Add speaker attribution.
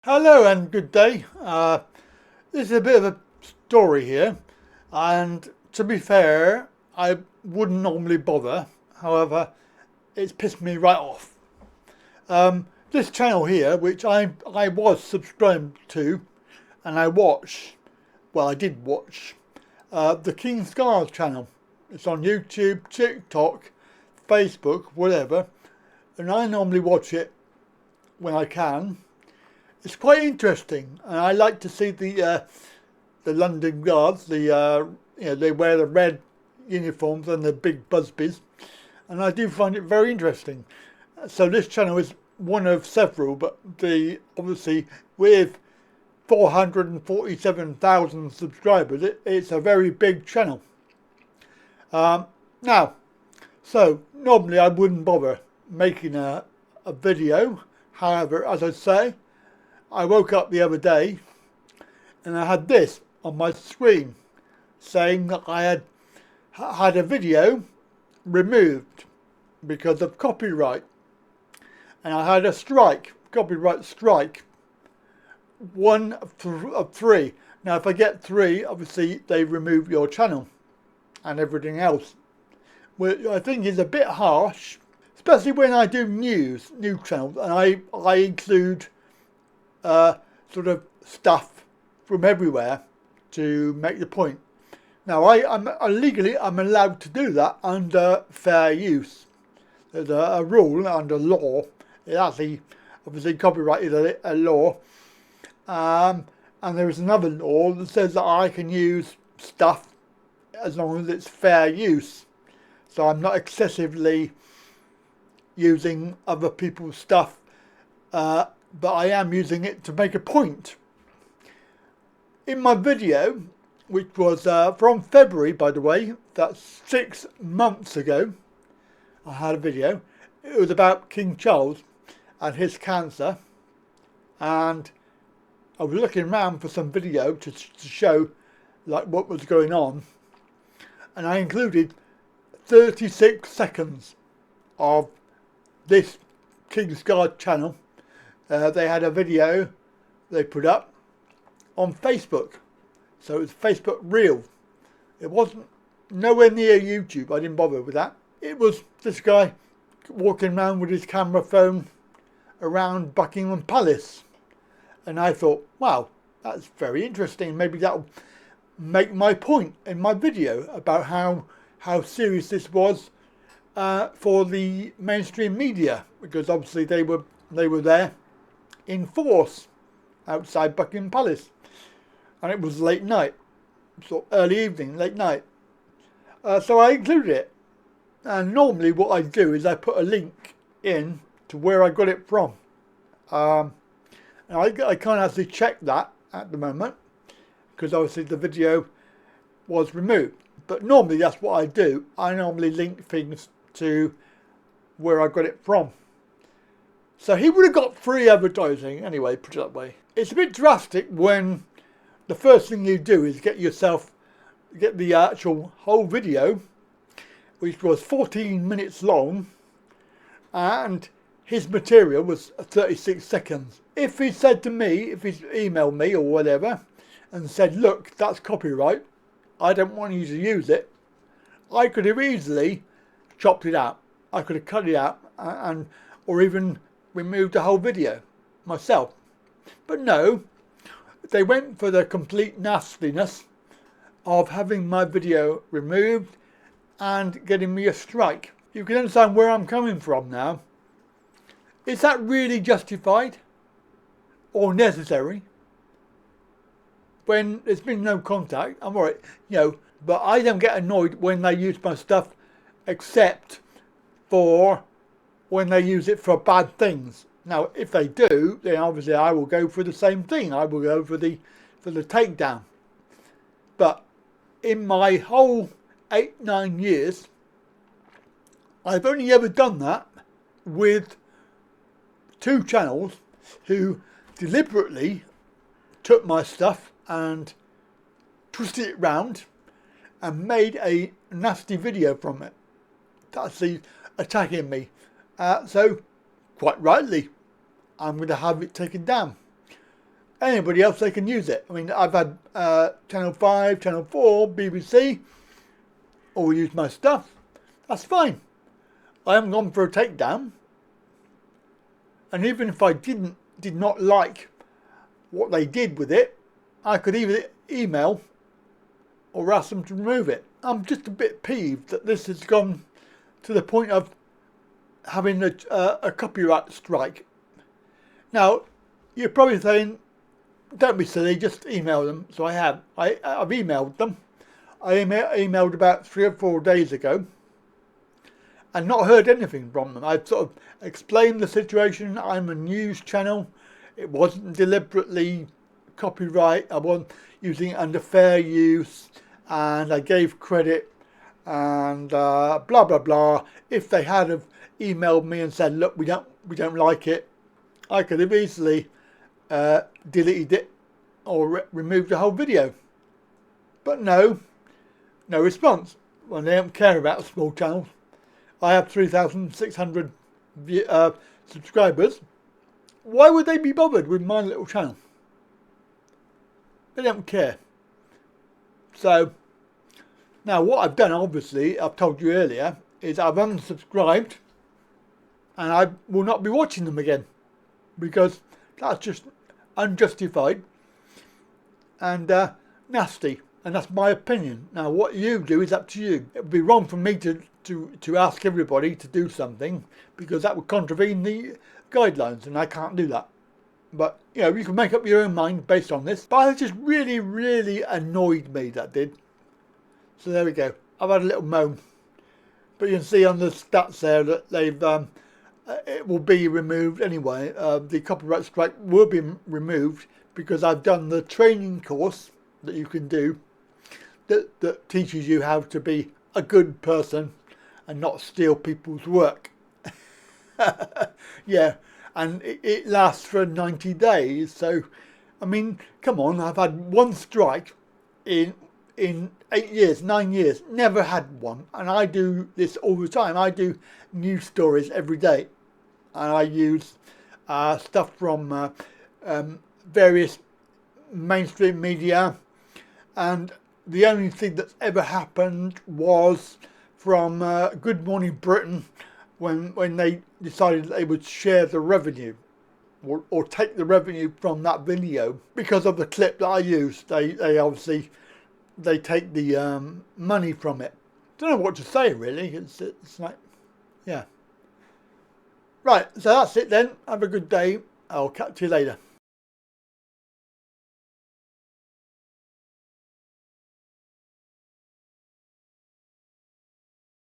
Speaker 1: Hello and good day. This is a bit of a story here, and to be fair, I wouldn't normally bother. However, it's pissed me right off. This channel here, which I was subscribed to, and I did watch the King Scars channel. It's on YouTube, TikTok, Facebook, whatever, and I normally watch it when I can. It's quite interesting, and I like to see the London Guards. They wear the red uniforms and the big busbies, and I do find it very interesting. So this channel is one of several, but obviously with 447,000 subscribers, it's a very big channel. Now, so normally I wouldn't bother making a video. However, as I say, I woke up the other day and I had this on my screen saying that I had a video removed because of copyright, and I had a copyright strike, one of three. Now if I get three, obviously they remove your channel and everything else, which I think is a bit harsh, especially when I do news channels, and I include sort of stuff from everywhere to make the point. Now I'm legally allowed to do that under fair use. There's a rule under law. It actually, obviously copyright is a law, and there is another law that says that I can use stuff as long as it's fair use. So I'm not excessively using other people's stuff, but I am using it to make a point. In my video, which was from February, by the way, that's 6 months ago, I had a video. It was about King Charles and his cancer, and I was looking around for some video to show like what was going on, and I included 36 seconds of this King's Guard channel. They had a video they put up on Facebook, so it was Facebook Reel. It wasn't nowhere near YouTube. I didn't bother with that. It was this guy walking around with his camera phone around Buckingham Palace, and I thought, wow, that's very interesting. Maybe that'll make my point in my video about how serious this was for the mainstream media, because obviously they were there in force outside Buckingham Palace, and it was late night, so early evening, late night. So I included it, and normally what I do is I put a link in to where I got it from. And I can't actually check that at the moment because obviously the video was removed. But normally that's what I do. I normally link things to where I got it from. So he would have got free advertising anyway, put it that way. It's a bit drastic when the first thing you do is get the actual whole video, which was 14 minutes long, and his material was 36 seconds. If he said to me, if he's emailed me or whatever, and said, look, that's copyright, I don't want you to use it, I could have easily chopped it out. I could have cut it out or even removed the whole video myself. But no, they went for the complete nastiness of having my video removed and getting me a strike. You can understand where I'm coming from now. Is that really justified or necessary? When there's been no contact, I'm alright, but I don't get annoyed when they use my stuff except for when they use it for bad things. Now, if they do, then obviously I will go for the same thing. I will go for the takedown. But in my whole 8-9 years, I've only ever done that with 2 channels who deliberately took my stuff and twisted it round and made a nasty video from it. That's the attacking me. So, quite rightly, I'm going to have it taken down. anybody else, they can use it. I mean, I've had Channel 5, Channel 4, BBC, all use my stuff. That's fine. I haven't gone for a takedown. And even if I did not like what they did with it, I could either email or ask them to remove it. I'm just a bit peeved that this has gone to the point of having a copyright strike. Now, you're probably saying, don't be silly, just email them. So I have. I've emailed them. I emailed about 3 or 4 days ago and not heard anything from them. I've sort of explained the situation. I'm a news channel. It wasn't deliberately copyright. I wasn't using it under fair use, and I gave credit and blah blah blah. If they had have emailed me and said, look, we don't like it, I could have easily deleted it or removed the whole video. But no response. Well, they don't care about small channels. I have 3,600 subscribers. Why would they be bothered with my little channel? They don't care. So, now what I've done, obviously, I've told you earlier, is I've unsubscribed and I will not be watching them again because that's just unjustified and nasty. And that's my opinion. Now, what you do is up to you. It would be wrong for me to ask everybody to do something because that would contravene the guidelines, and I can't do that. But, you know, you can make up your own mind based on this. But it just really, really annoyed me, that did. So there we go. I've had a little moan. But you can see on the stats there that they've it will be removed anyway. The copyright strike will be removed because I've done the training course that you can do that teaches you how to be a good person and not steal people's work. Yeah, and it lasts for 90 days. So, I mean, come on, I've had one strike in 8 years, 9 years, never had one. And I do this all the time. I do news stories every day. And I use stuff from various mainstream media. And the only thing that's ever happened was from Good Morning Britain when they decided they would share the revenue or take the revenue from that video because of the clip that I used. They obviously take the money from it. Don't know what to say really. It's like, yeah. Right, so that's it then. Have a good day. I'll catch you later.